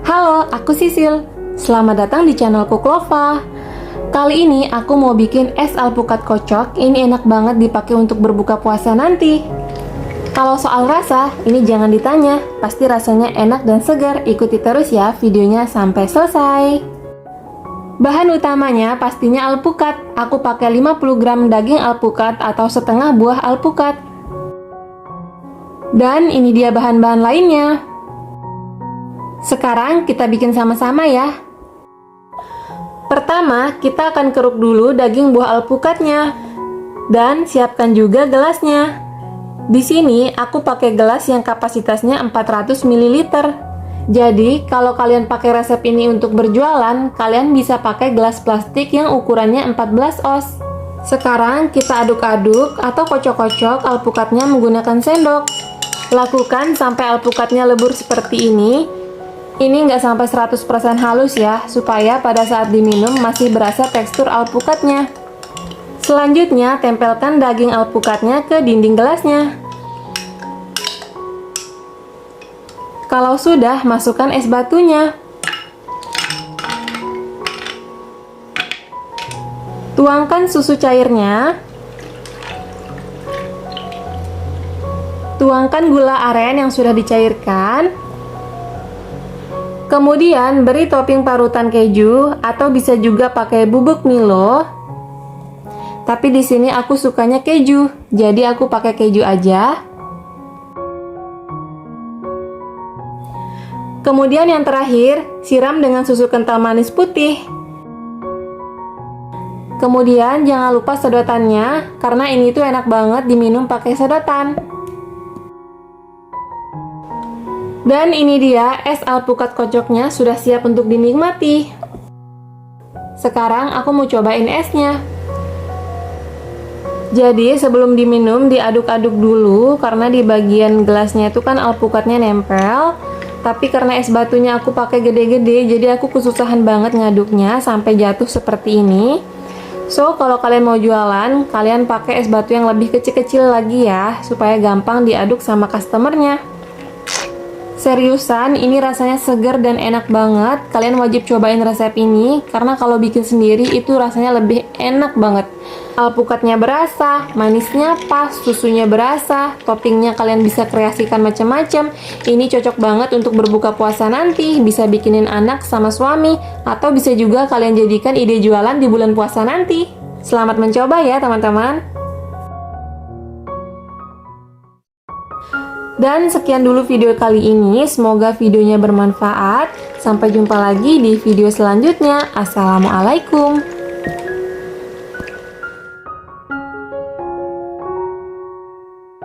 Halo, aku Sisil. Selamat datang di channel Kuklova. Kali ini aku mau bikin es alpukat kocok. Ini enak banget dipakai untuk berbuka puasa nanti. Kalau soal rasa, ini jangan ditanya. Pasti rasanya enak dan segar. Ikuti terus ya videonya sampai selesai. Bahan utamanya pastinya alpukat. Aku pakai 50 gram daging alpukat atau setengah buah alpukat. Dan ini dia bahan-bahan lainnya. Sekarang kita bikin sama-sama ya. Pertama, kita akan keruk dulu daging buah alpukatnya. Dan siapkan juga gelasnya. Di sini aku pakai gelas yang kapasitasnya 400 ml. Jadi, kalau kalian pakai resep ini untuk berjualan, kalian bisa pakai gelas plastik yang ukurannya 14 oz. Sekarang kita aduk-aduk atau kocok-kocok alpukatnya menggunakan sendok. Lakukan sampai alpukatnya lebur seperti ini. Ini nggak sampai 100% halus ya, supaya pada saat diminum masih berasa tekstur alpukatnya. Selanjutnya, tempelkan daging alpukatnya ke dinding gelasnya. Kalau sudah, masukkan es batunya. Tuangkan susu cairnya. Tuangkan gula aren yang sudah dicairkan. Kemudian beri topping parutan keju atau bisa juga pakai bubuk Milo. Tapi di sini aku sukanya keju, jadi aku pakai keju aja. Kemudian yang terakhir, siram dengan susu kental manis putih. Kemudian jangan lupa sedotannya, karena ini tuh enak banget diminum pakai sedotan. Dan ini dia es alpukat kocoknya sudah siap untuk dinikmati. Sekarang aku mau cobain esnya. Jadi sebelum diminum diaduk-aduk dulu, karena di bagian gelasnya itu kan alpukatnya nempel. Tapi karena es batunya aku pakai gede-gede, jadi aku kesusahan banget ngaduknya sampai jatuh seperti ini. So, kalau kalian mau jualan, kalian pakai es batu yang lebih kecil-kecil lagi ya, supaya gampang diaduk sama customernya. Seriusan, ini rasanya segar dan enak banget. Kalian wajib cobain resep ini, karena kalau bikin sendiri itu rasanya lebih enak banget. Alpukatnya berasa, manisnya pas, susunya berasa, toppingnya kalian bisa kreasikan macam-macam. Ini cocok banget untuk berbuka puasa nanti, bisa bikinin anak sama suami, atau bisa juga kalian jadikan ide jualan di bulan puasa nanti. Selamat mencoba ya teman-teman. Dan sekian dulu video kali ini, semoga videonya bermanfaat. Sampai jumpa lagi di video selanjutnya. Assalamualaikum.